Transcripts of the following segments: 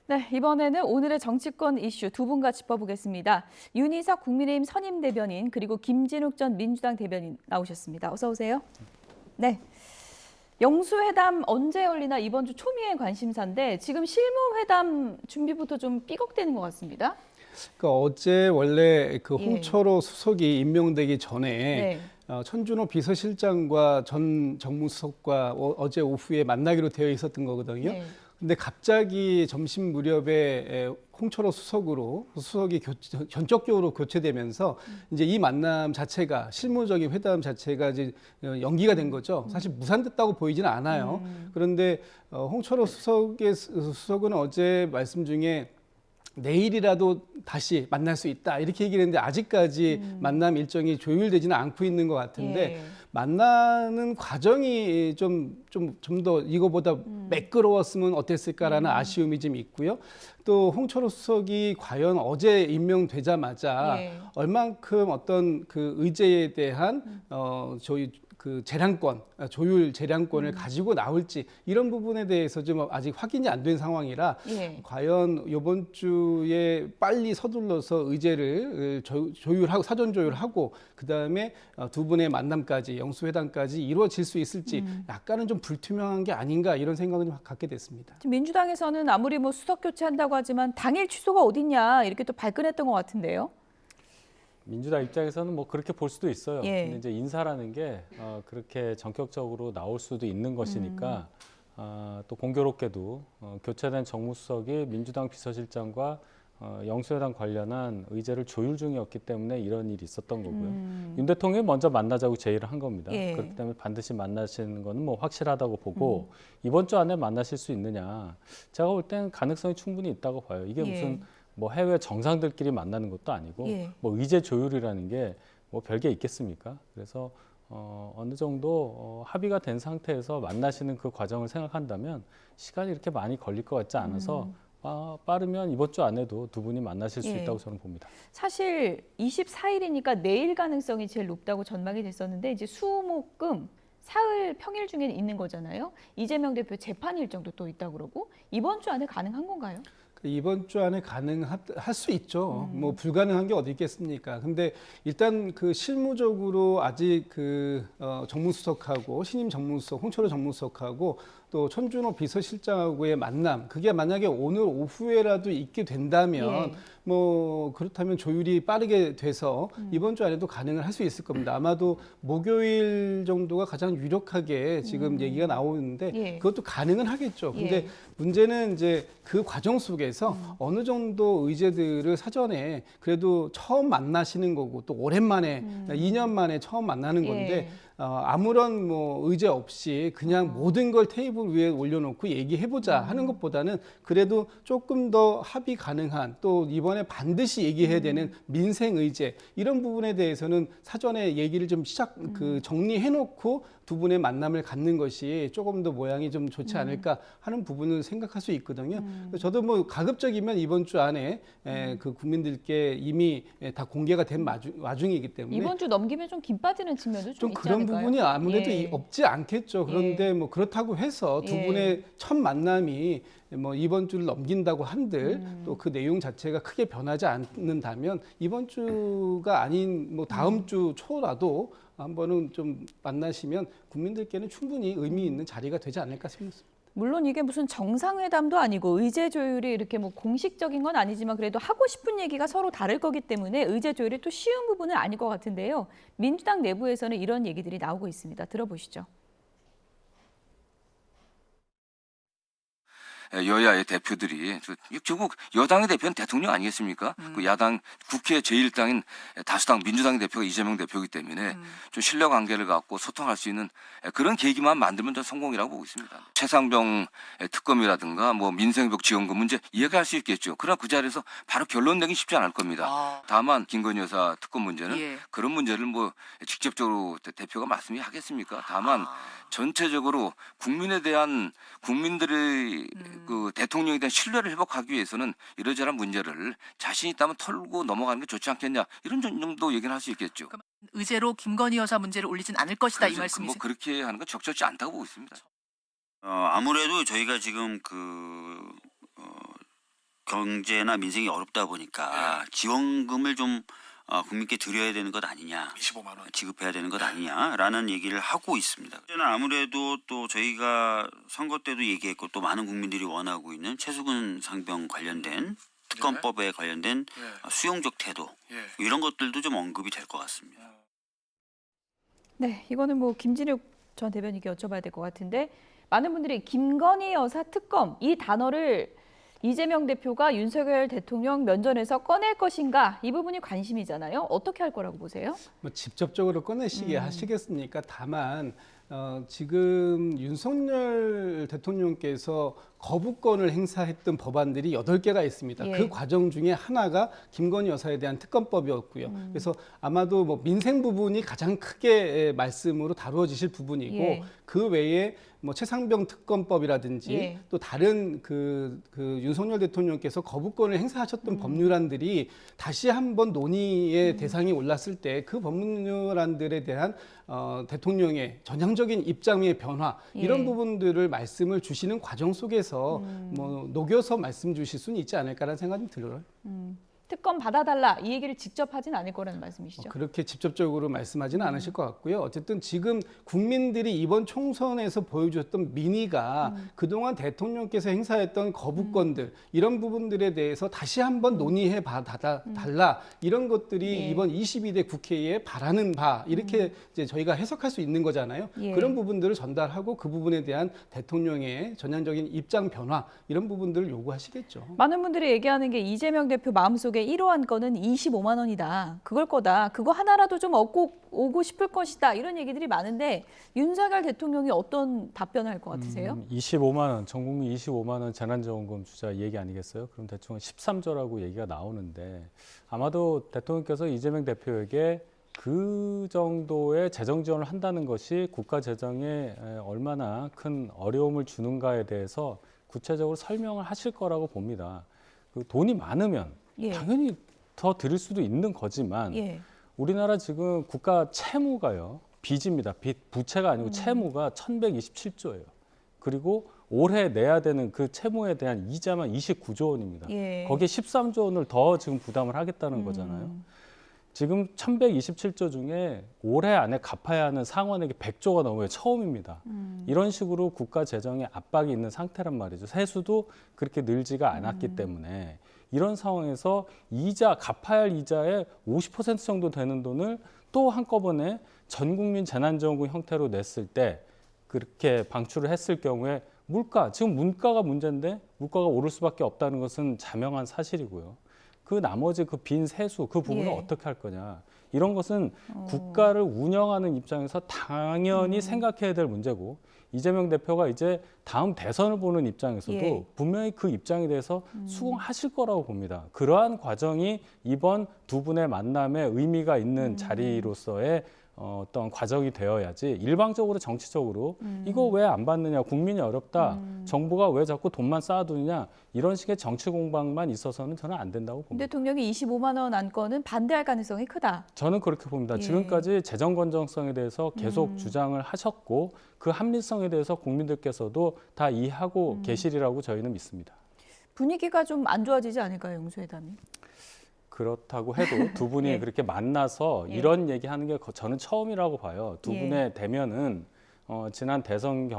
네, 이번에는 오늘의 정치권 이슈 두 분과 짚어보겠습니다. 윤희석 국민의힘 선임 대변인 그리고 김진욱 전 민주당 대변인 나오셨습니다. 어서 오세요. 네. 영수회담 언제 열리나 이번 주 초미의 관심사인데 지금 실무회담 준비부터 좀 삐걱대는 것 같습니다. 그러니까 어제 원래 그 예. 홍철호 수석이 임명되기 전에 네. 천준호 비서실장과 전 정무수석과 어제 오후에 만나기로 되어 있었던 거거든요. 네. 근데 갑자기 점심 무렵에 홍철호 수석이 전격적으로 교체되면서 이제 이 만남 자체가 실무적인 회담 자체가 이제 연기가 된 거죠. 사실 무산됐다고 보이지는 않아요. 그런데 홍철호 수석은 어제 말씀 중에 내일이라도 다시 만날 수 있다 이렇게 얘기를 했는데 아직까지 만남 일정이 조율되지는 않고 있는 것 같은데 예. 만나는 과정이 좀 더 이거보다 매끄러웠으면 어땠을까라는 아쉬움이 좀 있고요. 또 홍철호 수석이 과연 어제 임명되자마자 예. 얼만큼 어떤 그 의제에 대한 저희 그 조율 재량권을 가지고 나올지 이런 부분에 대해서 좀 아직 확인이 안 된 상황이라 예. 과연 이번 주에 빨리 서둘러서 의제를 조율하고 사전 조율하고 그 다음에 두 분의 만남까지 영수회담까지 이루어질 수 있을지 약간은 좀 불투명한 게 아닌가 이런 생각을 좀 갖게 됐습니다. 지금 민주당에서는 아무리 뭐 수석 교체한다고 하지만 당일 취소가 어딨냐 이렇게 또 발끈했던 것 같은데요. 민주당 입장에서는 뭐 그렇게 볼 수도 있어요. 예. 근데 이제 인사라는 게 그렇게 전격적으로 나올 수도 있는 것이니까 또 공교롭게도 교체된 정무수석이 민주당 비서실장과 영수회담 관련한 의제를 조율 중이었기 때문에 이런 일이 있었던 거고요. 윤 대통령이 먼저 만나자고 제의를 한 겁니다. 예. 그렇기 때문에 반드시 만나시는 거는 뭐 확실하다고 보고 이번 주 안에 만나실 수 있느냐. 제가 볼 때는 가능성이 충분히 있다고 봐요. 이게 예. 무슨 뭐 해외 정상들끼리 만나는 것도 아니고 예. 뭐 의제 조율이라는 게 뭐 별게 있겠습니까? 그래서 어느 정도 합의가 된 상태에서 만나시는 그 과정을 생각한다면 시간이 이렇게 많이 걸릴 것 같지 않아서 빠르면 이번 주 안에도 두 분이 만나실 수 예. 있다고 저는 봅니다. 사실 24일이니까 내일 가능성이 제일 높다고 전망이 됐었는데 이제 수목금 사흘 평일 중에 있는 거잖아요. 이재명 대표 재판 일정도 또 있다고 그러고 이번 주 안에 가능한 건가요? 이번 주 안에 가능할 수 있죠. 뭐 불가능한 게 어디 있겠습니까? 근데 일단 그 실무적으로 아직 그 정무수석하고 신임 정무수석, 홍철호 정무수석하고 또 천준호 비서실장하고의 만남, 그게 만약에 오늘 오후에라도 있게 된다면 예. 뭐 그렇다면 조율이 빠르게 돼서 이번 주 안에도 가능을 할 수 있을 겁니다. 아마도 목요일 정도가 가장 유력하게 지금 얘기가 나오는데 예. 그것도 가능은 하겠죠. 근데 예. 문제는 이제 그 과정 속에서 어느 정도 의제들을 사전에 그래도 처음 만나시는 거고 또 오랜만에 2년 만에 처음 만나는 건데 아무런 뭐 의제 없이 그냥 모든 걸 테이블 위에 올려놓고 얘기해보자 하는 것보다는 그래도 조금 더 합의 가능한 또 이번에 반드시 얘기해야 되는 민생 의제 이런 부분에 대해서는 사전에 얘기를 좀 정리해놓고 두 분의 만남을 갖는 것이 조금 더 모양이 좀 좋지 않을까 하는 부분을 생각할 수 있거든요. 저도 뭐 가급적이면 이번 주 안에 그 국민들께 이미 다 공개가 된 와중이기 때문에 이번 주 넘기면 좀 김 빠지는 측면도 좀 있지 그런 않을까요? 부분이 아무래도 예. 없지 않겠죠. 그런데 뭐 그렇다고 해서 두 예. 분의 첫 만남이 뭐 이번 주를 넘긴다고 한들 또 그 내용 자체가 크게 변하지 않는다면 이번 주가 아닌 뭐 다음 주 초라도 한번은 좀 만나시면 국민들께는 충분히 의미 있는 자리가 되지 않을까 싶습니다. 물론 이게 무슨 정상회담도 아니고 의제 조율이 이렇게 뭐 공식적인 건 아니지만 그래도 하고 싶은 얘기가 서로 다를 거기 때문에 의제 조율이 또 쉬운 부분은 아닐 것 같은데요. 민주당 내부에서는 이런 얘기들이 나오고 있습니다. 들어보시죠. 여야의 대표들이 결국 여당의 대표는 대통령 아니겠습니까? 그 야당 국회 제1당인 다수당 민주당 대표가 이재명 대표이기 때문에 좀 신뢰 관계를 갖고 소통할 수 있는 그런 계기만 만들면 저 성공이라고 보고 있습니다. 최상병 특검이라든가 뭐 민생회복 지원금 문제 이해할 수 있겠죠. 그러나 그 자리에서 바로 결론 내기 쉽지 않을 겁니다. 다만 김건희 여사 특검 문제는 그런 문제를 뭐 직접적으로 대표가 말씀하겠습니까? 다만 전체적으로 국민에 대한 국민들의 그 대통령에 대한 신뢰를 회복하기 위해서는 이러저러한 문제를 자신 있다면 털고 넘어가는 게 좋지 않겠냐 이런 정도 얘기는 할 수 있겠죠. 그럼 의제로 김건희 여사 문제를 올리진 않을 것이다 이 뭐 말씀이세요? 그렇게 하는 건 적절치 않다고 보고 있습니다. 아무래도 저희가 지금 경제나 민생이 어렵다 보니까 지원금을 좀 국민께 드려야 되는 것 아니냐, 25만 원 지급해야 되는 것 아니냐라는 얘기를 하고 있습니다. 저는 아무래도 또 저희가 선거 때도 얘기했고 또 많은 국민들이 원하고 있는 최수근 상병 관련된 특검법에 관련된 수용적 태도 이런 것들도 좀 언급이 될 것 같습니다. 네, 이거는 뭐 김진욱 전 대변인께 여쭤봐야 될 것 같은데 많은 분들이 김건희 여사 특검 이 단어를 이재명 대표가 윤석열 대통령 면전에서 꺼낼 것인가 이 부분이 관심이잖아요. 어떻게 할 거라고 보세요? 뭐 직접적으로 꺼내시게 하시겠습니까? 다만 지금 윤석열 대통령께서 거부권을 행사했던 법안들이 8개가 있습니다. 예. 그 과정 중에 하나가 김건희 여사에 대한 특검법이었고요. 그래서 아마도 뭐 민생 부분이 가장 크게 말씀으로 다루어지실 부분이고 예. 그 외에 뭐 최상병 특검법이라든지 예. 또 다른 그 윤석열 대통령께서 거부권을 행사하셨던 법률안들이 다시 한번 논의의 대상이 올랐을 때 그 법률안들에 대한 대통령의 전향적인 입장의 변화 이런 예. 부분들을 말씀을 주시는 과정 속에서 뭐 녹여서 말씀 주실 수는 있지 않을까라는 생각이 들어요. 특검 받아달라 이 얘기를 직접 하진 않을 거라는 말씀이시죠? 그렇게 직접적으로 말씀하지는 않으실 것 같고요. 어쨌든 지금 국민들이 이번 총선에서 보여주셨던 민의가 그동안 대통령께서 행사했던 거부권들 이런 부분들에 대해서 다시 한번 논의해 달라 이런 것들이 예. 이번 22대 국회에 바라는 바 이렇게 이제 저희가 해석할 수 있는 거잖아요. 예. 그런 부분들을 전달하고 그 부분에 대한 대통령의 전향적인 입장 변화 이런 부분들을 요구하시겠죠. 많은 분들이 얘기하는 게 이재명 대표 마음속에 1호 안건은 25만 원이다. 그걸 거다. 그거 하나라도 좀 얻고 오고 싶을 것이다. 이런 얘기들이 많은데 윤석열 대통령이 어떤 답변을 할 것 같으세요? 25만 원, 전 국민 25만 원 재난지원금 주자 얘기 아니겠어요? 그럼 대충 13조라고 얘기가 나오는데 아마도 대통령께서 이재명 대표에게 그 정도의 재정 지원을 한다는 것이 국가 재정에 얼마나 큰 어려움을 주는가에 대해서 구체적으로 설명을 하실 거라고 봅니다. 그 돈이 많으면 예. 당연히 더 드릴 수도 있는 거지만 예. 우리나라 지금 국가 채무가요. 빚입니다. 빚, 부채가 아니고 채무가 1127조예요. 그리고 올해 내야 되는 그 채무에 대한 이자만 29조 원입니다. 예. 거기에 13조 원을 더 지금 부담을 하겠다는 거잖아요. 지금 1127조 중에 올해 안에 갚아야 하는 상환액이 100조가 넘어요. 처음입니다. 이런 식으로 국가 재정에 압박이 있는 상태란 말이죠. 세수도 그렇게 늘지가 않았기 때문에 이런 상황에서 이자, 갚아야 할 이자의 50% 정도 되는 돈을 또 한꺼번에 전 국민 재난지원금 형태로 냈을 때 그렇게 방출을 했을 경우에 물가, 지금 물가가 문제인데 물가가 오를 수밖에 없다는 것은 자명한 사실이고요. 그 나머지 그 빈 세수, 그 부분을 예. 어떻게 할 거냐. 이런 것은 국가를 운영하는 입장에서 당연히 생각해야 될 문제고 이재명 대표가 이제 다음 대선을 보는 입장에서도 예. 분명히 그 입장에 대해서 수긍하실 거라고 봅니다. 그러한 과정이 이번 두 분의 만남에 의미가 있는 자리로서의 어떤 과정이 되어야지 일방적으로 정치적으로 이거 왜 안 받느냐, 국민이 어렵다, 정부가 왜 자꾸 돈만 쌓아두느냐 이런 식의 정치 공방만 있어서는 저는 안 된다고 봅니다. 대통령이 25만 원 안건은 반대할 가능성이 크다. 저는 그렇게 봅니다. 예. 지금까지 재정 건전성에 대해서 계속 주장을 하셨고 그 합리성에 대해서 국민들께서도 다 이해하고 계시리라고 저희는 믿습니다. 분위기가 좀 안 좋아지지 않을까요, 영수회담이? 그렇다고 해도 두 분이 예. 그렇게 만나서 예. 이런 얘기하는 게 저는 처음이라고 봐요. 두 예. 분의 대면은 지난 대선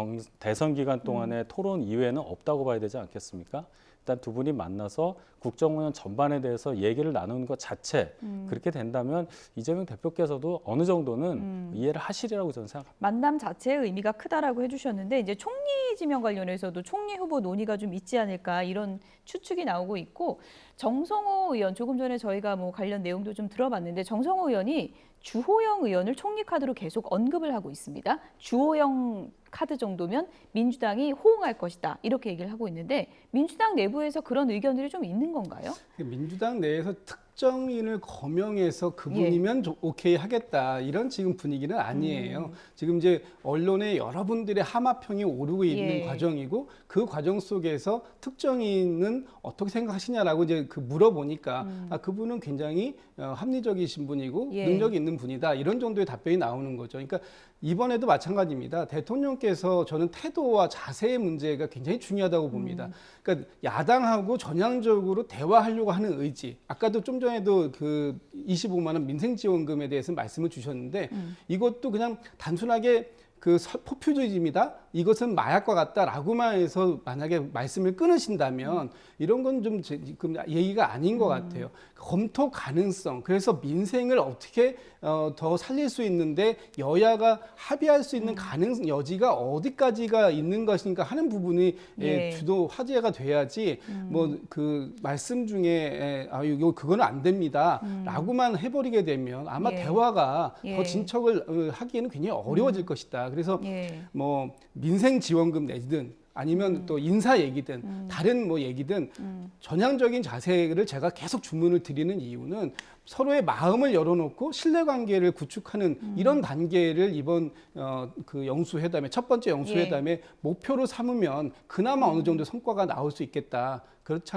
기간 동안의 토론 이외에는 없다고 봐야 되지 않겠습니까? 일단 두 분이 만나서 국정운영 전반에 대해서 얘기를 나누는 것 자체 그렇게 된다면 이재명 대표께서도 어느 정도는 이해를 하시리라고 저는 생각합니다. 만남 자체의 의미가 크다라고 해주셨는데 이제 총리 지명 관련해서도 총리 후보 논의가 좀 있지 않을까 이런 추측이 나오고 있고 정성호 의원 조금 전에 저희가 뭐 관련 내용도 좀 들어봤는데 정성호 의원이 주호영 의원을 총리 카드로 계속 언급을 하고 있습니다. 주호영 카드 정도면 민주당이 호응할 것이다 이렇게 얘기를 하고 있는데 민주당 내부에서 그런 의견들이 좀 있는 건가요? 민주당 내에서 특정인을 거명해서 그분이면 오케이 하겠다 이런 지금 분위기는 아니에요. 지금 이제 언론에 여러분들의 합의평이 오르고 있는 예. 과정이고 그 과정 속에서 특정인은 어떻게 생각하시냐라고 이제 물어보니까 그분은 굉장히 합리적이신 분이고 예. 능력이 있는 분이다 이런 정도의 답변이 나오는 거죠. 그러니까 이번에도 마찬가지입니다. 대통령께서 저는 태도와 자세의 문제가 굉장히 중요하다고 봅니다. 그러니까 야당하고 전향적으로 대화하려고 하는 의지. 아까도 좀 전에도 그 25만 원 민생지원금에 대해서 말씀을 주셨는데 이것도 그냥 단순하게 그 포퓰리즘이다. 이것은 마약과 같다라고만 해서 만약에 말씀을 끊으신다면 이런 건 좀 얘기가 아닌 것 같아요. 검토 가능성. 그래서 민생을 어떻게 더 살릴 수 있는데 여야가 합의할 수 있는 여지가 어디까지가 있는 것인가 하는 부분이 주도 화제가 돼야지 뭐 그 말씀 중에 이거 그거는 안 됩니다라고만 해버리게 되면 아마 대화가 더 진척을 하기에는 굉장히 어려워질 것이다. 그래서 뭐 민생 지원금 내든 아니면 또 인사 얘기든 다른 뭐 얘기든 전향적인 자세를 제가 계속 주문을 드리는 이유는 서로의 마음을 열어놓고 신뢰관계를 구축하는 이런 단계를 이번 그 영수회담의 첫 번째 영수회담의 목표로 삼으면 그나마 어느 정도 성과가 나올 수 있겠다. 그렇지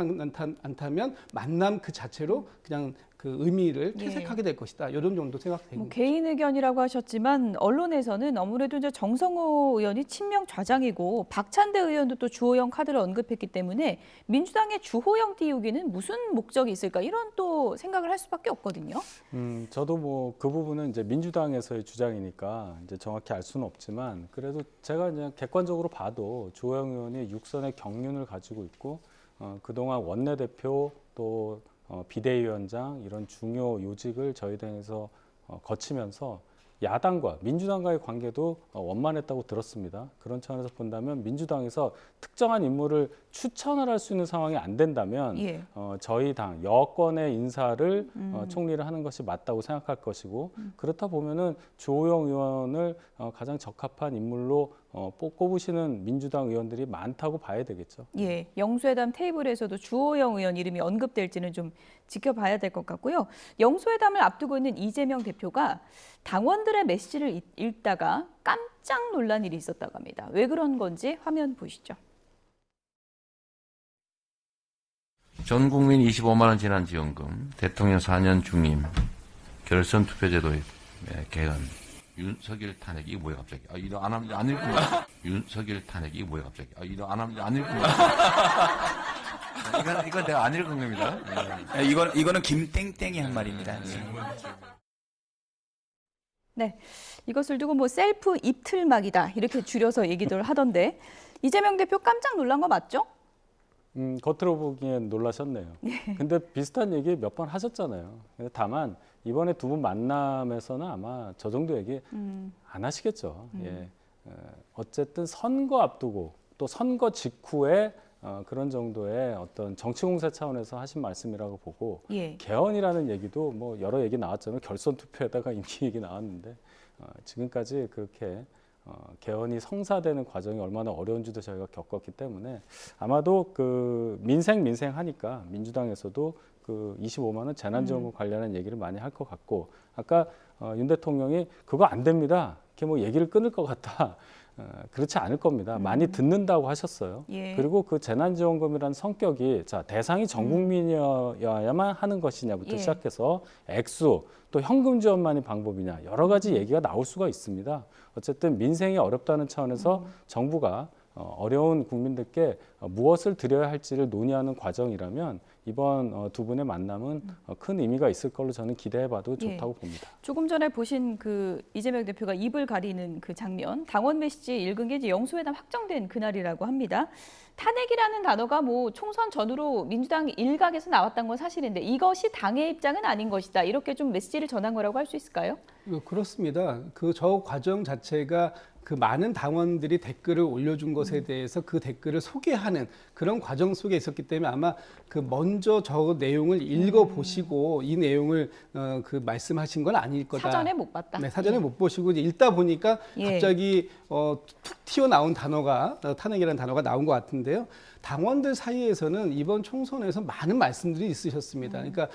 않다면 만남 그 자체로 그냥 그 의미를 퇴색하게 될 것이다. 이런 정도 생각됩니다. 뭐 개인 의견이라고 하셨지만 언론에서는 아무래도 이제 정성호 의원이 친명 좌장이고 박찬대 의원도 또 주호영 카드를 언급했기 때문에 민주당의 주호영 띄우기는 무슨 목적이 있을까 이런 또 생각을 할 수밖에 없거든요. 저도 뭐 그 부분은 이제 민주당에서의 주장이니까 이제 정확히 알 수는 없지만 그래도 제가 그냥 객관적으로 봐도 주호영 의원이 육선의 경륜을 가지고 있고 그동안 원내대표 또 비대위원장 이런 중요 요직을 저희 당에서 거치면서 야당과 민주당과의 관계도 원만했다고 들었습니다. 그런 차원에서 본다면 민주당에서 특정한 인물을 추천을 할 수 있는 상황이 안 된다면 저희 당 여권의 인사를 총리를 하는 것이 맞다고 생각할 것이고 그렇다 보면은 주호영 의원을 가장 적합한 인물로 꼽으시는 민주당 의원들이 많다고 봐야 되겠죠. 예, 영수회담 테이블에서도 주호영 의원 이름이 언급될지는 좀 지켜봐야 될 것 같고요. 영수회담을 앞두고 있는 이재명 대표가 당원들의 메시지를 읽다가 깜짝 놀란 일이 있었다고 합니다. 왜 그런 건지 화면 보시죠. 전 국민 25만 원 재난지원금, 대통령 4년 중임, 결선 투표제도의 개헌, 윤석열 탄핵 이게 뭐야 갑자기? 이거 안 하면 안 읽고 윤석열 탄핵 이게 뭐야 갑자기? 이거 안 하면 안 읽고 이건 내가 안 읽은 겁니다. 이거는 김땡땡이 한 말입니다. 네, 이것을 두고 뭐 셀프 입틀막이다 이렇게 줄여서 얘기들 하던데 이재명 대표 깜짝 놀란 거 맞죠? 겉으로 보기엔 놀라셨네요. 근데 비슷한 얘기 몇 번 하셨잖아요. 다만 이번에 두 분 만남에서는 아마 저 정도 얘기 안 하시겠죠. 어쨌든 선거 앞두고 또 선거 직후에 그런 정도의 어떤 정치 공세 차원에서 하신 말씀이라고 보고 개헌이라는 얘기도 뭐 여러 얘기 나왔잖아요. 결선 투표에다가 임기 얘기 나왔는데 지금까지 그렇게 개헌이 성사되는 과정이 얼마나 어려운지도 저희가 겪었기 때문에 아마도 그 민생 하니까 민주당에서도 그 25만 원 재난지원금 관련한 얘기를 많이 할 것 같고 아까 윤 대통령이 그거 안 됩니다. 이렇게 뭐 얘기를 끊을 것 같다. 그렇지 않을 겁니다. 많이 듣는다고 하셨어요. 그리고 그 재난지원금이라는 성격이 자 대상이 전 국민이어야만 하는 것이냐부터 시작해서 액수 또 현금 지원만이 방법이냐 여러 가지 얘기가 나올 수가 있습니다. 어쨌든 민생이 어렵다는 차원에서 정부가 어려운 국민들께 무엇을 드려야 할지를 논의하는 과정이라면 이번 두 분의 만남은 큰 의미가 있을 걸로 저는 기대해봐도 좋다고 봅니다. 조금 전에 보신 그 이재명 대표가 입을 가리는 그 장면, 당원 메시지 읽은 게 이제 영수회담 확정된 그날이라고 합니다. 탄핵이라는 단어가 뭐 총선 전후로 민주당 일각에서 나왔던 건 사실인데 이것이 당의 입장은 아닌 것이다. 이렇게 좀 메시지를 전한 거라고 할 수 있을까요? 그렇습니다. 그 저 과정 자체가 그 많은 당원들이 댓글을 올려준 것에 대해서 그 댓글을 소개하는 그런 과정 속에 있었기 때문에 아마 그 먼저 저 내용을 읽어보시고 이 내용을 그 말씀하신 건 아닐 거다. 사전에 못 봤다. 네, 사전에 못 보시고 이제 읽다 보니까 갑자기 툭 튀어나온 단어가 탄핵이라는 단어가 나온 것 같은데요. 당원들 사이에서는 이번 총선에서 많은 말씀들이 있으셨습니다. 그러니까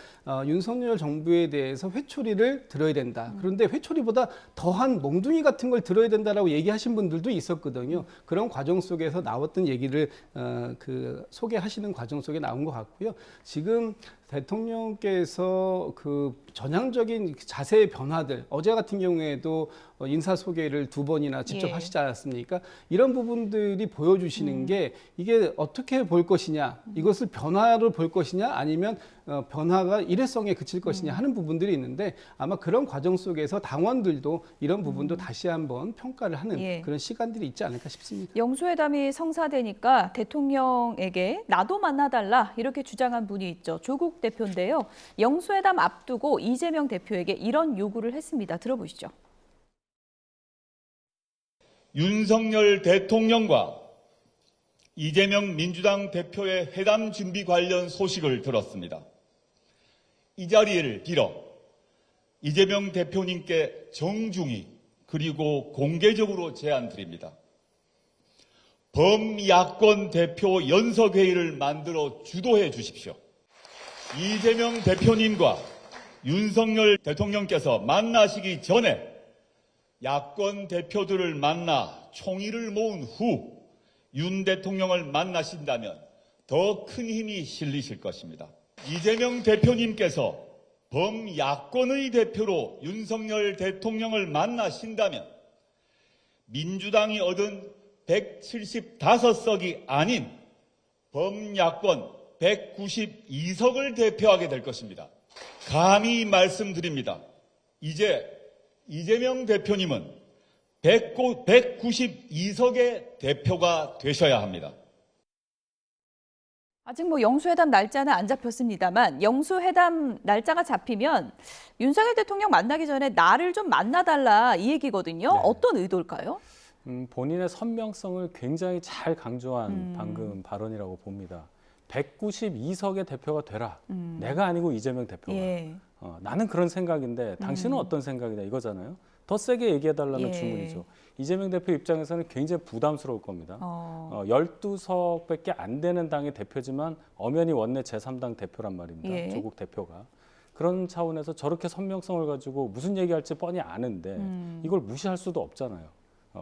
윤석열 정부에 대해서 회초리를 들어야 된다. 그런데 회초리보다 더한 몽둥이 같은 걸 들어야 된다라고 얘기하신 분들도 있었거든요. 그런 과정 속에서 나왔던 얘기를 그 그 소개하시는 과정 속에 나온 것 같고요. 지금 대통령께서 그 전향적인 자세의 변화들, 어제 같은 경우에도 인사 소개를 2번이나 직접 예. 하시지 않았습니까? 이런 부분들이 보여주시는 게 이게 어떻게 볼 것이냐, 이것을 변화로 볼 것이냐, 아니면 변화가 일회성에 그칠 것이냐 하는 부분들이 있는데 아마 그런 과정 속에서 당원들도 이런 부분도 다시 한번 평가를 하는 예. 그런 시간들이 있지 않을까 싶습니다. 영수회담이 성사되니까 대통령에게 나도 만나달라 이렇게 주장한 분이 있죠. 조국 대표인데요. 영수회담 앞두고 이재명 대표에게 이런 요구를 했습니다. 들어보시죠. 윤석열 대통령과 이재명 민주당 대표의 회담 준비 관련 소식을 들었습니다. 이 자리를 빌어 이재명 대표님께 정중히 그리고 공개적으로 제안드립니다. 범야권 대표 연석회의를 만들어 주도해 주십시오. 이재명 대표님과 윤석열 대통령께서 만나시기 전에 야권 대표들을 만나 총의를 모은 후 윤 대통령을 만나신다면 더 큰 힘이 실리실 것입니다. 이재명 대표님께서 범야권의 대표로 윤석열 대통령을 만나신다면 민주당이 얻은 175석이 아닌 범야권 192석을 대표하게 될 것입니다. 감히 말씀드립니다. 이제 이재명 대표님은 192석의 대표가 되셔야 합니다. 아직 뭐 영수회담 날짜는 안 잡혔습니다만 영수회담 날짜가 잡히면 윤석열 대통령 만나기 전에 나를 좀 만나달라 이 얘기거든요. 네. 어떤 의도일까요? 본인의 선명성을 굉장히 잘 강조한 방금 발언이라고 봅니다. 192석의 대표가 되라. 내가 아니고 이재명 대표가. 예. 나는 그런 생각인데 당신은 어떤 생각이냐 이거잖아요. 더 세게 얘기해달라는 예. 주문이죠. 이재명 대표 입장에서는 굉장히 부담스러울 겁니다. 12석밖에 안 되는 당의 대표지만 엄연히 원내 제3당 대표란 말입니다. 예. 조국 대표가. 그런 차원에서 저렇게 선명성을 가지고 무슨 얘기할지 뻔히 아는데 이걸 무시할 수도 없잖아요.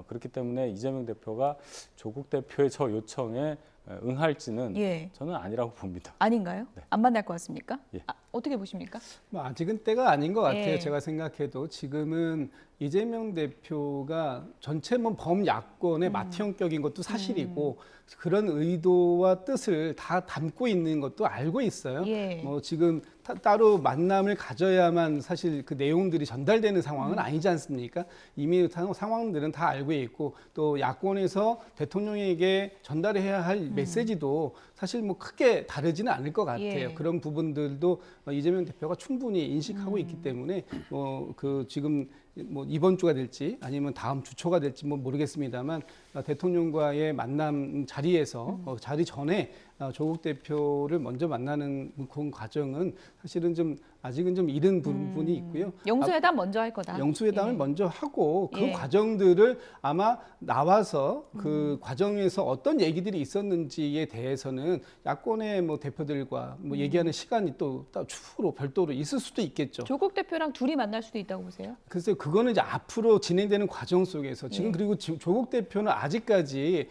그렇기 때문에 이재명 대표가 조국 대표의 저 요청에 응할지는 예. 저는 아니라고 봅니다. 아닌가요? 네. 안 만날 것 같습니까? 예. 어떻게 보십니까? 뭐 아직은 때가 아닌 것 같아요. 예. 제가 생각해도 지금은 이재명 대표가 전체 뭐 범야권의 마티형격인 것도 사실이고 그런 의도와 뜻을 다 담고 있는 것도 알고 있어요. 예. 뭐 지금 따로 만남을 가져야만 사실 그 내용들이 전달되는 상황은 아니지 않습니까? 이미 상황들은 다 알고 있고 또 야권에서 대통령에게 전달해야 할 메시지도 사실 뭐 크게 다르지는 않을 것 같아요. 예. 그런 부분들도 이재명 대표가 충분히 인식하고 있기 때문에 뭐 그 지금 뭐 이번 주가 될지 아니면 다음 주 초가 될지 뭐 모르겠습니다만 대통령과의 만남 자리에서 자리 전에 조국 대표를 먼저 만나는 그 과정은 사실은 좀 아직은 좀 이른 부분이 있고요. 영수회담 먼저 할 거다. 영수회담을 예. 먼저 하고 그 예. 과정들을 아마 나와서 그 과정에서 어떤 얘기들이 있었는지에 대해서는 야권의 뭐 대표들과 뭐 얘기하는 시간이 또 추후로 별도로 있을 수도 있겠죠. 조국 대표랑 둘이 만날 수도 있다고 보세요? 글쎄요, 그거는 이제 앞으로 진행되는 과정 속에서 지금 예. 그리고 조국 대표는 아직까지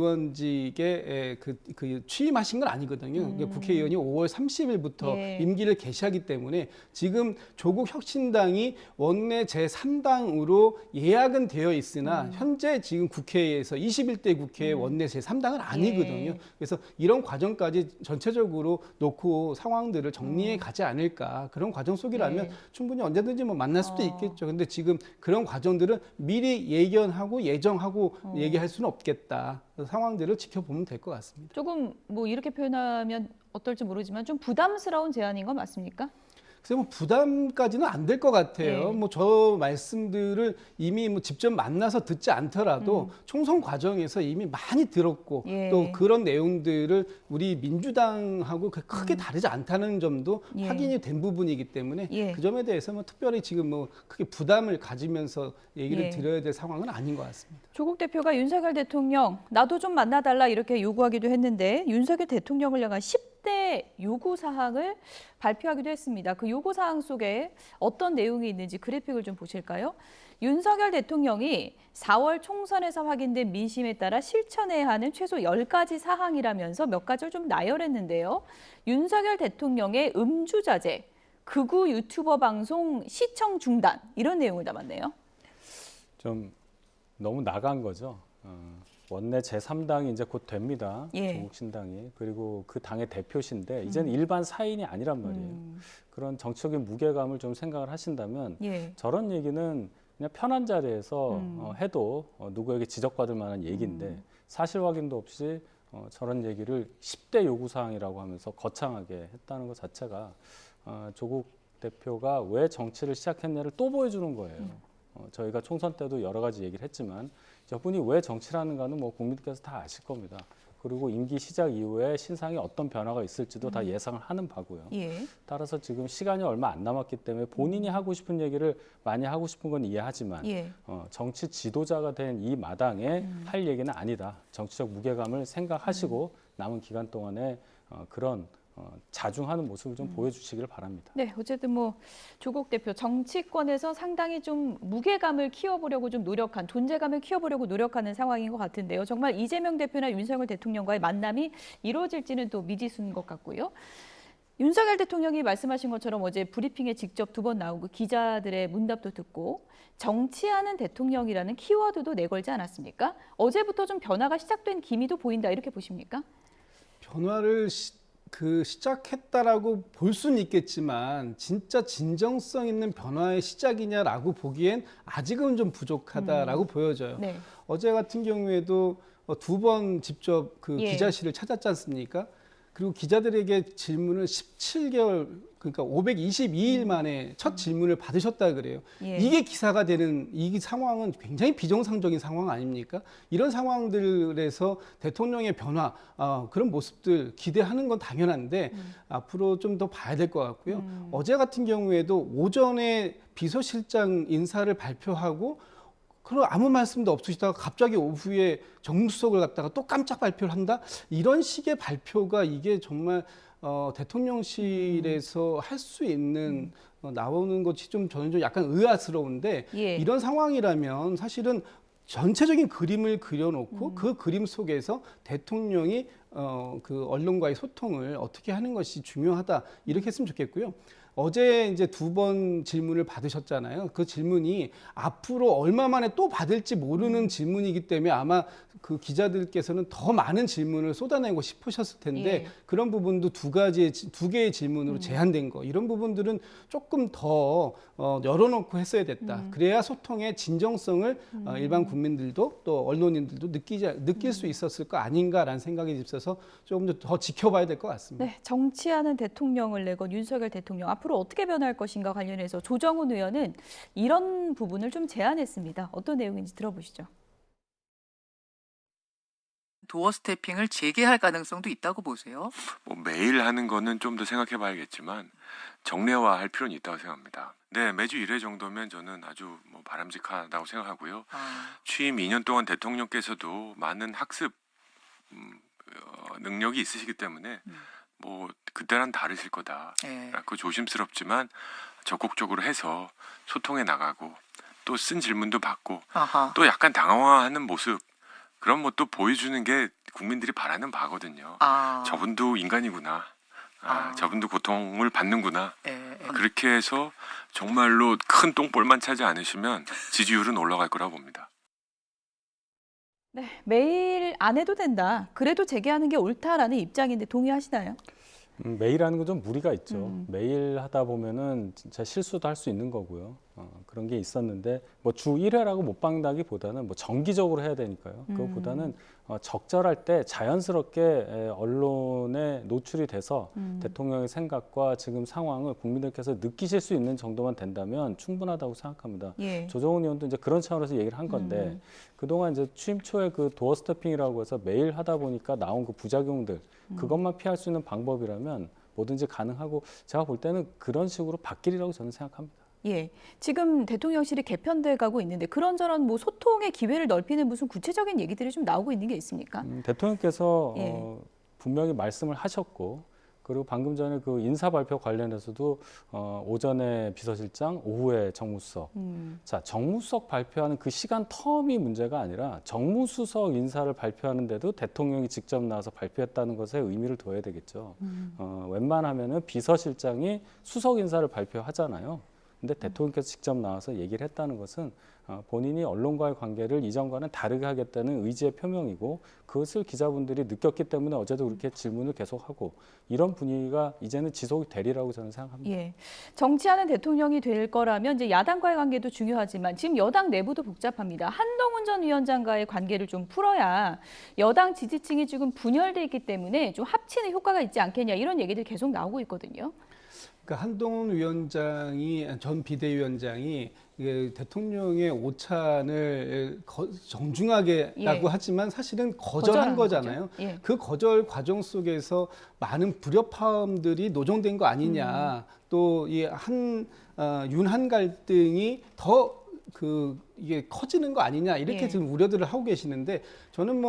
국회의원직에 그 취임하신 건 아니거든요. 그러니까 국회의원이 5월 30일부터 예. 임기를 개시하기 때문에 지금 조국 혁신당이 원내 제3당으로 예약은 되어 있으나 현재 지금 국회에서 21대 국회 원내 제3당은 아니거든요. 예. 그래서 이런 과정까지 전체적으로 놓고 상황들을 정리해 가지 않을까. 그런 과정 속이라면 예. 충분히 언제든지 뭐 만날 수도 있겠죠. 근데 지금 그런 과정들은 미리 예견하고 예정하고 얘기할 수는 없겠다. 상황들을 지켜보면 될 것 같습니다. 조금 뭐 이렇게 표현하면 어떨지 모르지만 좀 부담스러운 제안인 건 맞습니까? 그래서 뭐 부담까지는 안 될 것 같아요. 예. 뭐 저 말씀들을 이미 뭐 직접 만나서 듣지 않더라도 총선 과정에서 이미 많이 들었고 예. 또 그런 내용들을 우리 민주당하고 크게 다르지 않다는 점도 예. 확인이 된 부분이기 때문에 예. 그 점에 대해서 뭐 특별히 지금 뭐 크게 부담을 가지면서 얘기를 예. 드려야 될 상황은 아닌 것 같습니다. 조국 대표가 윤석열 대통령 나도 좀 만나달라 이렇게 요구하기도 했는데 윤석열 대통령을 향한 10 10대 요구 사항을 발표하기도 했습니다. 그 요구 사항 속에 어떤 내용이 있는지 그래픽을 좀 보실까요? 윤석열 대통령이 4월 총선에서 확인된 민심에 따라 실천해야 하는 최소 10가지 사항이라면서 몇 가지를 좀 나열했는데요. 윤석열 대통령의 음주 자제, 극우 유튜버 방송 시청 중단 이런 내용을 담았네요. 좀 너무 나간 거죠. 원내 제3당이 이제 곧 됩니다. 예. 조국신당이. 그리고 그 당의 대표신데 이제는 일반 사인이 아니란 말이에요. 그런 정치적인 무게감을 좀 생각을 하신다면 예. 저런 얘기는 그냥 편한 자리에서 해도 누구에게 지적받을 만한 얘기인데 사실 확인도 없이 저런 얘기를 10대 요구사항이라고 하면서 거창하게 했다는 것 자체가 조국 대표가 왜 정치를 시작했냐를 또 보여주는 거예요. 저희가 총선 때도 여러 가지 얘기를 했지만 저분이 왜 정치를 하는가는 뭐 국민들께서 다 아실 겁니다. 그리고 임기 시작 이후에 신상에 어떤 변화가 있을지도 다 예상을 하는 바고요. 예. 따라서 지금 시간이 얼마 안 남았기 때문에 본인이 하고 싶은 얘기를 많이 하고 싶은 건 이해하지만 예. 정치 지도자가 된 이 마당에 할 얘기는 아니다. 정치적 무게감을 생각하시고 남은 기간 동안에 그런 자중하는 모습을 좀 보여주시길 바랍니다. 네, 어쨌든 뭐 조국 대표 정치권에서 상당히 좀 무게감을 키워보려고 좀 노력한, 존재감을 키워보려고 노력하는 상황인 것 같은데요. 정말 이재명 대표나 윤석열 대통령과의 만남이 이루어질지는 또 미지수인 것 같고요. 윤석열 대통령이 말씀하신 것처럼 어제 브리핑에 직접 2번 나오고 기자들의 문답도 듣고 정치하는 대통령이라는 키워드도 내걸지 않았습니까? 어제부터 좀 변화가 시작된 기미도 보인다 이렇게 보십니까? 변화를 시작했다라고 볼 수는 있겠지만 진짜 진정성 있는 변화의 시작이냐라고 보기엔 아직은 좀 부족하다라고 보여져요. 네. 어제 같은 경우에도 2번 직접 예. 기자실을 찾았지 않습니까? 그리고 기자들에게 질문을 17개월, 그러니까 522일 만에 첫 질문을 받으셨다 그래요. 예. 이게 기사가 되는 이 상황은 굉장히 비정상적인 상황 아닙니까? 이런 상황들에서 대통령의 변화, 그런 모습들 기대하는 건 당연한데 앞으로 좀 더 봐야 될 것 같고요. 어제 같은 경우에도 오전에 비서실장 인사를 발표하고 그럼 아무 말씀도 없으시다가 갑자기 오후에 정무수석을 갖다가 또 깜짝 발표를 한다? 이런 식의 발표가 이게 정말 대통령실에서 할 수 있는 나오는 것이 좀 저는 좀 약간 의아스러운데 예. 이런 상황이라면 사실은 전체적인 그림을 그려놓고 그 그림 속에서 대통령이 그 언론과의 소통을 어떻게 하는 것이 중요하다 이렇게 했으면 좋겠고요. 어제 이제 2번 질문을 받으셨잖아요. 그 질문이 앞으로 얼마 만에 또 받을지 모르는 질문이기 때문에 아마 그 기자들께서는 더 많은 질문을 쏟아내고 싶으셨을 텐데 예. 그런 부분도 두 개의 질문으로 제한된 거 이런 부분들은 조금 더 열어놓고 했어야 됐다. 그래야 소통의 진정성을 일반 국민들도 또 언론인들도 느낄 수 있었을 거 아닌가라는 생각이 있어서 조금 더 지켜봐야 될 것 같습니다. 네, 정치하는 대통령을 내건 윤석열 대통령 앞으로 어떻게 변할 것인가 관련해서 조정훈 의원은 이런 부분을 좀 제안했습니다. 어떤 내용인지 들어보시죠. 도어 스태핑을 재개할 가능성도 있다고 보세요? 뭐 매일 하는 거는 좀 더 생각해 봐야겠지만 정례화할 필요는 있다고 생각합니다. 네, 매주 1회 정도면 저는 아주 뭐 바람직하다고 생각하고요. 취임 2년 동안 대통령께서도 많은 학습 능력이 있으시기 때문에 뭐 그때랑 다르실 거다. 예. 그 조심스럽지만 적극적으로 해서 소통해 나가고 또 쓴 질문도 받고 아하. 또 약간 당황하는 모습 그런 것도 보여주는 게 국민들이 바라는 바거든요. 저분도 인간이구나. 저분도 고통을 받는구나. 그렇게 해서 정말로 큰 똥볼만 차지 않으시면 지지율은 올라갈 거라고 봅니다. 네, 매일 안 해도 된다. 그래도 재개하는 게 옳다라는 입장인데 동의하시나요? 매일 하는 건 좀 무리가 있죠. 매일 하다 보면은 진짜 실수도 할 수 있는 거고요. 그런 게 있었는데 뭐 주 1회라고 못 박는다기보다는 뭐 정기적으로 해야 되니까요. 그것보다는 적절할 때 자연스럽게 언론에 노출이 돼서 대통령의 생각과 지금 상황을 국민들께서 느끼실 수 있는 정도만 된다면 충분하다고 생각합니다. 예. 조정훈 의원도 이제 그런 차원에서 얘기를 한 건데 그동안 이제 취임 초에 그 도어 스태핑이라고 해서 매일 하다 보니까 나온 그 부작용들 그것만 피할 수 있는 방법이라면 뭐든지 가능하고 제가 볼 때는 그런 식으로 바뀌리라고 저는 생각합니다. 예, 지금 대통령실이 개편돼 가고 있는데 그런저런 뭐 소통의 기회를 넓히는 무슨 구체적인 얘기들이 좀 나오고 있는 게 있습니까? 대통령께서 예. 분명히 말씀을 하셨고 그리고 방금 전에 그 인사 발표 관련해서도 오전에 비서실장, 오후에 정무수석. 자, 정무수석 발표하는 그 시간 텀이 문제가 아니라 정무수석 인사를 발표하는데도 대통령이 직접 나와서 발표했다는 것에 의미를 둬야 되겠죠. 웬만하면은 비서실장이 수석 인사를 발표하잖아요. 근데 대통령께서 직접 나와서 얘기를 했다는 것은 본인이 언론과의 관계를 이전과는 다르게 하겠다는 의지의 표명이고 그것을 기자분들이 느꼈기 때문에 어제도 그렇게 질문을 계속하고 이런 분위기가 이제는 지속이 되리라고 저는 생각합니다. 예. 정치하는 대통령이 될 거라면 이제 야당과의 관계도 중요하지만 지금 여당 내부도 복잡합니다. 한동훈 전 위원장과의 관계를 좀 풀어야 여당 지지층이 지금 분열돼 있기 때문에 좀 합치는 효과가 있지 않겠냐 이런 얘기들이 계속 나오고 있거든요. 그러니까 한동훈 위원장이 전 비대위원장이 대통령의 오찬을 정중하게라고 하지만 사실은 거절한 거잖아요. 예. 그 거절 과정 속에서 많은 불협화음들이 노정된 거 아니냐. 또 이 윤한 갈등이 더 이게 커지는 거 아니냐 이렇게 지금 우려들을 하고 계시는데 저는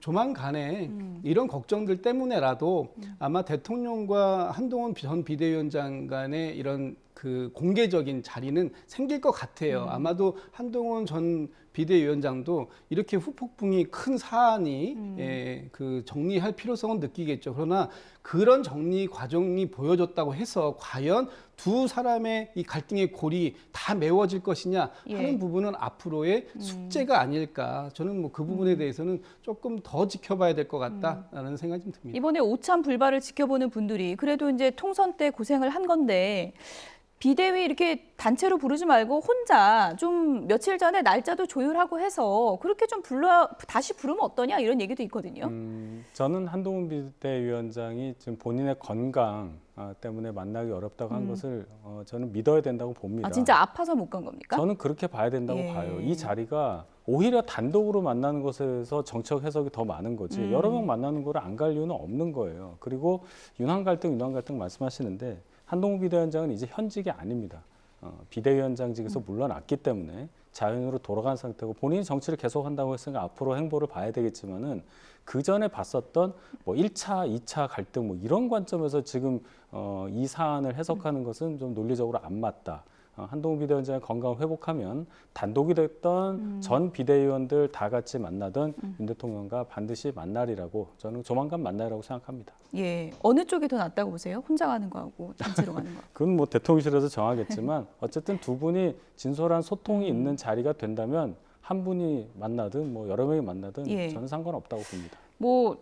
조만간에 이런 걱정들 때문에라도 아마 대통령과 한동훈 전 비대위원장 간의 이런 공개적인 자리는 생길 것 같아요. 아마도 한동훈 전 비대위원장도 이렇게 후폭풍이 큰 사안이 정리할 필요성은 느끼겠죠. 그러나 그런 정리 과정이 보여줬다고 해서 과연 두 사람의 이 갈등의 골이 다 메워질 것이냐 하는 부분은 앞으로의 숙제가 아닐까. 저는 그 부분에 대해서는 조금 더 지켜봐야 될 것 같다라는 생각이 좀 듭니다. 이번에 오찬 불발을 지켜보는 분들이 그래도 이제 통선 때 고생을 한 건데 비대위 이렇게 단체로 부르지 말고 혼자 좀 며칠 전에 날짜도 조율하고 해서 그렇게 좀 다시 부르면 어떠냐 이런 얘기도 있거든요. 저는 한동훈 비대위원장이 지금 본인의 건강 때문에 만나기 어렵다고 한 것을 저는 믿어야 된다고 봅니다. 진짜 아파서 못 간 겁니까? 저는 그렇게 봐야 된다고 봐요. 이 자리가 오히려 단독으로 만나는 것에서 정책 해석이 더 많은 거지 여러 명 만나는 거를 안 갈 이유는 없는 거예요. 그리고 윤한 갈등 말씀하시는데 한동훈 비대위원장은 이제 현직이 아닙니다. 비대위원장직에서 물러났기 때문에 자연으로 돌아간 상태고 본인이 정치를 계속한다고 했으니까 앞으로 행보를 봐야 되겠지만은 그 전에 봤었던 1차, 2차 갈등 이런 관점에서 지금 이 사안을 해석하는 것은 좀 논리적으로 안 맞다. 한동훈 비대위원장의 건강을 회복하면 단독이 됐던 전 비대위원들 다 같이 만나던 윤 대통령과 반드시 만나리라고 저는 조만간 만나리라고 생각합니다. 예, 어느 쪽이 더 낫다고 보세요? 혼자 가는 거하고 단체로 가는 거. 그건 대통령실에서 정하겠지만 어쨌든 두 분이 진솔한 소통이 있는 자리가 된다면 한 분이 만나든 여러 명이 만나든 저는 상관없다고 봅니다.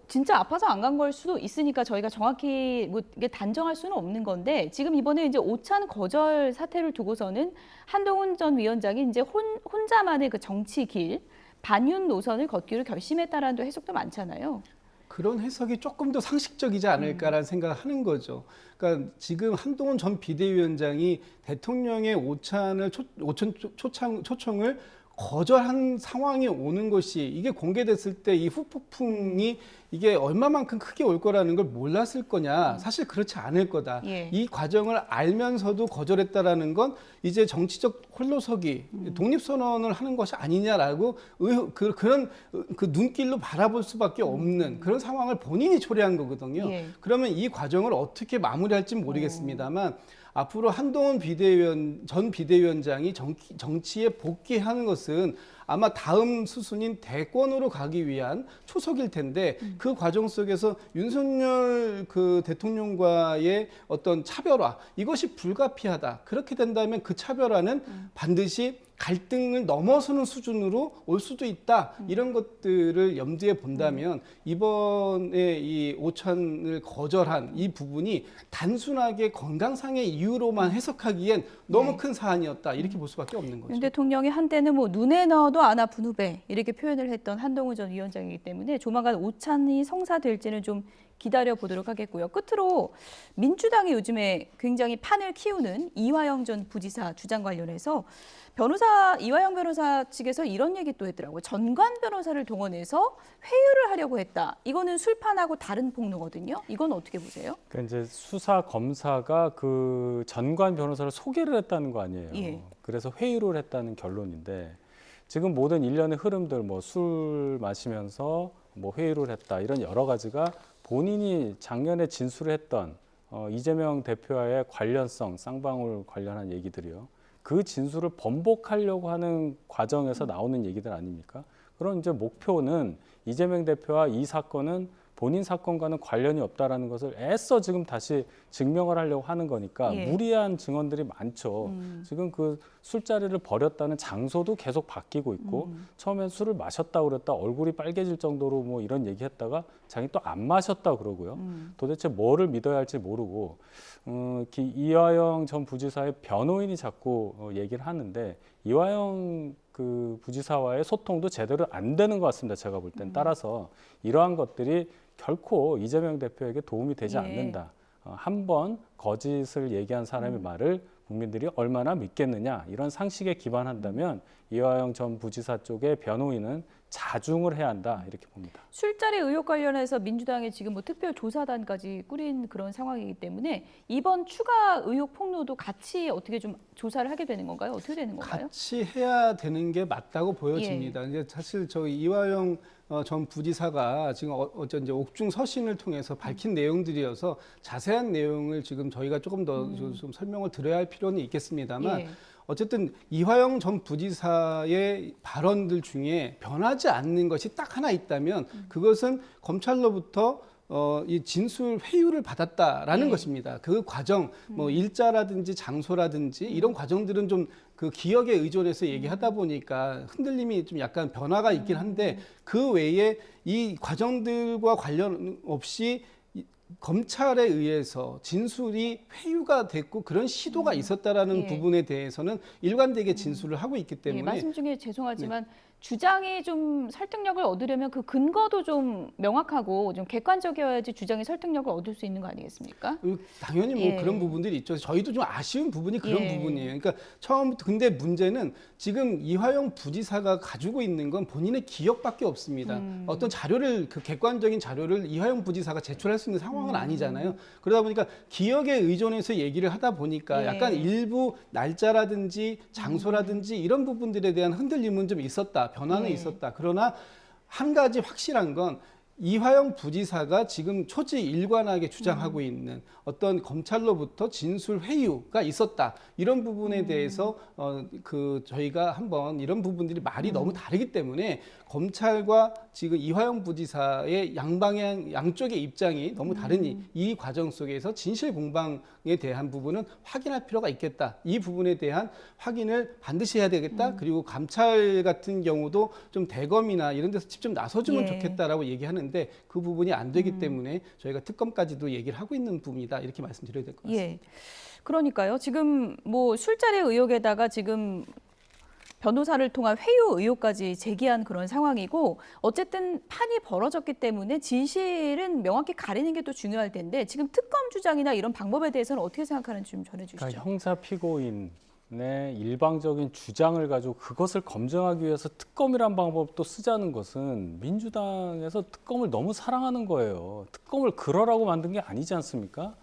진짜 아파서 안 간 걸 수도 있으니까 저희가 정확히 이게 단정할 수는 없는 건데 지금 이번에 이제 오찬 거절 사태를 두고서는 한동훈 전 위원장이 이제 혼자만의 그 정치 길, 반윤 노선을 걷기로 결심했다라는 해석도 많잖아요. 그런 해석이 조금 더 상식적이지 않을까라는 생각을 하는 거죠. 그러니까 지금 한동훈 전 비대위원장이 대통령의 오찬 초청을 거절한 상황이 오는 것이 이게 공개됐을 때 이 후폭풍이 이게 얼마만큼 크게 올 거라는 걸 몰랐을 거냐. 사실 그렇지 않을 거다. 이 과정을 알면서도 거절했다라는 건 이제 정치적 홀로서기, 독립선언을 하는 것이 아니냐라고 그런 눈길로 바라볼 수밖에 없는 그런 상황을 본인이 초래한 거거든요. 그러면 이 과정을 어떻게 마무리할지 모르겠습니다만 앞으로 한동훈 전 비대위원장이 정치에 복귀하는 것은 아마 다음 수순인 대권으로 가기 위한 초석일 텐데 그 과정 속에서 윤석열 대통령과의 어떤 차별화 이것이 불가피하다. 그렇게 된다면 그 차별화는 반드시 갈등을 넘어서는 수준으로 올 수도 있다. 이런 것들을 염두에 본다면 이번에 이 오찬을 거절한 이 부분이 단순하게 건강상의 이유로만 해석하기엔 너무 큰 사안이었다. 이렇게 볼 수밖에 없는 거죠. 윤 대통령이 한때는 눈에 넣어도 안 아픈 후배 이렇게 표현을 했던 한동훈 전 위원장이기 때문에 조만간 오찬이 성사될지는 좀 기다려 보도록 하겠고요. 끝으로 민주당이 요즘에 굉장히 판을 키우는 이화영 전 부지사 주장 관련해서 이화영 변호사 측에서 이런 얘기 또 했더라고요. 전관 변호사를 동원해서 회유를 하려고 했다. 이거는 술판하고 다른 폭로거든요. 이건 어떻게 보세요? 그러니까 이제 수사 검사가 그 전관 변호사를 소개를 했다는 거 아니에요. 그래서 회유를 했다는 결론인데 지금 모든 일련의 흐름들 술 마시면서 뭐 회유를 했다 이런 여러 가지가 본인이 작년에 진술을 했던 이재명 대표와의 관련성, 쌍방울 관련한 얘기들이요. 그 진술을 번복하려고 하는 과정에서 나오는 얘기들 아닙니까? 그럼 이제 목표는 이재명 대표와 이 사건은 본인 사건과는 관련이 없다라는 것을 애써 지금 다시 증명을 하려고 하는 거니까 예. 무리한 증언들이 많죠. 지금 그 술자리를 벌였다는 장소도 계속 바뀌고 있고 처음엔 술을 마셨다고 그랬다 얼굴이 빨개질 정도로 뭐 이런 얘기했다가 자기 또 안 마셨다고 그러고요. 도대체 뭐를 믿어야 할지 모르고 이화영 전 부지사의 변호인이 자꾸 얘기를 하는데 이화영 그 부지사와의 소통도 제대로 안 되는 것 같습니다. 제가 볼 땐. 따라서 이러한 것들이 결코 이재명 대표에게 도움이 되지 예. 않는다. 한 번 거짓을 얘기한 사람의 말을 국민들이 얼마나 믿겠느냐 이런 상식에 기반한다면 이화영 전 부지사 쪽의 변호인은 자중을 해야 한다 이렇게 봅니다. 술자리 의혹 관련해서 민주당이 지금 뭐 특별조사단까지 꾸린 그런 상황이기 때문에 이번 추가 의혹 폭로도 같이 어떻게 좀 조사를 하게 되는 건가요? 어떻게 되는 건가요? 같이 해야 되는 게 맞다고 보여집니다. 이제 사실 저희 이화영 전 부지사가 지금 이제 옥중 서신을 통해서 밝힌 내용들이어서 자세한 내용을 지금 저희가 조금 더 좀 설명을 드려야 할 필요는 있겠습니다만 예. 어쨌든 이화영 전 부지사의 발언들 중에 변하지 않는 것이 딱 하나 있다면 그것은 검찰로부터 이 진술 회유를 받았다라는 예. 것입니다. 그 과정, 뭐 일자라든지 장소라든지 이런 과정들은 좀 그 기억에 의존해서 얘기하다 보니까 흔들림이 좀 약간 변화가 있긴 한데 그 외에 이 과정들과 관련 없이 검찰에 의해서 진술이 회유가 됐고 그런 시도가 있었다라는 예. 부분에 대해서는 일관되게 진술을 하고 있기 예, 때문에 말씀 중에 죄송하지만 주장이 좀 설득력을 얻으려면 그 근거도 좀 명확하고 좀 객관적이어야지 주장이 설득력을 얻을 수 있는 거 아니겠습니까? 당연히 뭐 예. 그런 부분들이 있죠. 저희도 좀 아쉬운 부분이 그런 예. 부분이에요. 그러니까 처음부터 근데 문제는 지금 이화영 부지사가 가지고 있는 건 본인의 기억밖에 없습니다. 어떤 자료를 그 객관적인 자료를 이화영 부지사가 제출할 수 있는 상황은 아니잖아요. 그러다 보니까 기억에 의존해서 얘기를 하다 보니까 예. 약간 일부 날짜라든지 장소라든지 이런 부분들에 대한 흔들림은 좀 있었다. 변화는 예. 있었다. 그러나 한 가지 확실한 건 이화영 부지사가 지금 초지일관하게 주장하고 있는 어떤 검찰로부터 진술 회유가 있었다. 이런 부분에 대해서 저희가 한번 이런 부분들이 말이 너무 다르기 때문에 검찰과 지금 이화영 부지사의 양쪽의 입장이 너무 다른 이 과정 속에서 진실 공방에 대한 부분은 확인할 필요가 있겠다. 이 부분에 대한 확인을 반드시 해야 되겠다. 그리고 감찰 같은 경우도 좀 대검이나 이런 데서 직접 나서주면 예. 좋겠다라고 얘기하는데 그 부분이 안 되기 때문에 저희가 특검까지도 얘기를 하고 있는 부분이다. 이렇게 말씀드려야 될 것 같습니다. 예. 그러니까요. 지금 뭐 술자리 의혹에다가 지금 변호사를 통한 회유 의혹까지 제기한 그런 상황이고 어쨌든 판이 벌어졌기 때문에 진실은 명확히 가리는 게 또 중요할 텐데 지금 특검 주장이나 이런 방법에 대해서는 어떻게 생각하는지 좀 전해주시죠. 그러니까 형사 피고인의 일방적인 주장을 가지고 그것을 검증하기 위해서 특검이란 방법도 쓰자는 것은 민주당에서 특검을 너무 사랑하는 거예요. 특검을 그러라고 만든 게 아니지 않습니까?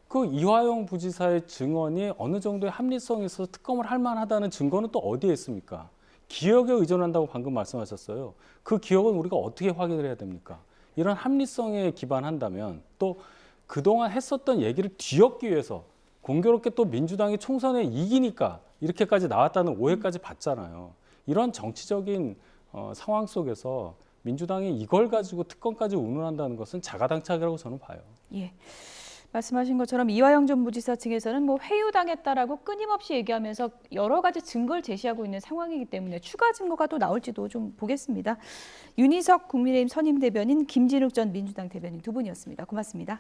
그 이화영 부지사의 증언이 어느 정도의 합리성이 있어서 특검을 할 만하다는 증거는 또 어디에 있습니까? 기억에 의존한다고 방금 말씀하셨어요. 그 기억은 우리가 어떻게 확인을 해야 됩니까? 이런 합리성에 기반한다면 또 그동안 했었던 얘기를 뒤엎기 위해서 공교롭게 또 민주당이 총선에 이기니까 이렇게까지 나왔다는 오해까지 받잖아요. 이런 정치적인 상황 속에서 민주당이 이걸 가지고 특검까지 운운한다는 것은 자가당착이라고 저는 봐요. 예. 말씀하신 것처럼 이화영 전 부지사 측에서는 뭐 회유당했다라고 끊임없이 얘기하면서 여러 가지 증거를 제시하고 있는 상황이기 때문에 추가 증거가 또 나올지도 좀 보겠습니다. 윤희석 국민의힘 선임 대변인, 김진욱 전 민주당 대변인 두 분이었습니다. 고맙습니다.